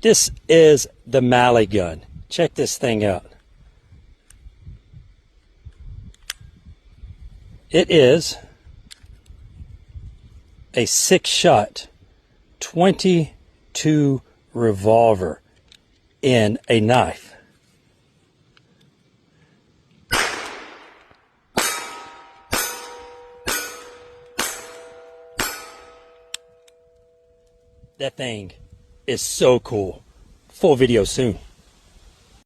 This is the Meligun. Check this thing out. It is a 6-shot 22 revolver in a knife. That thing is so cool. Full video soon.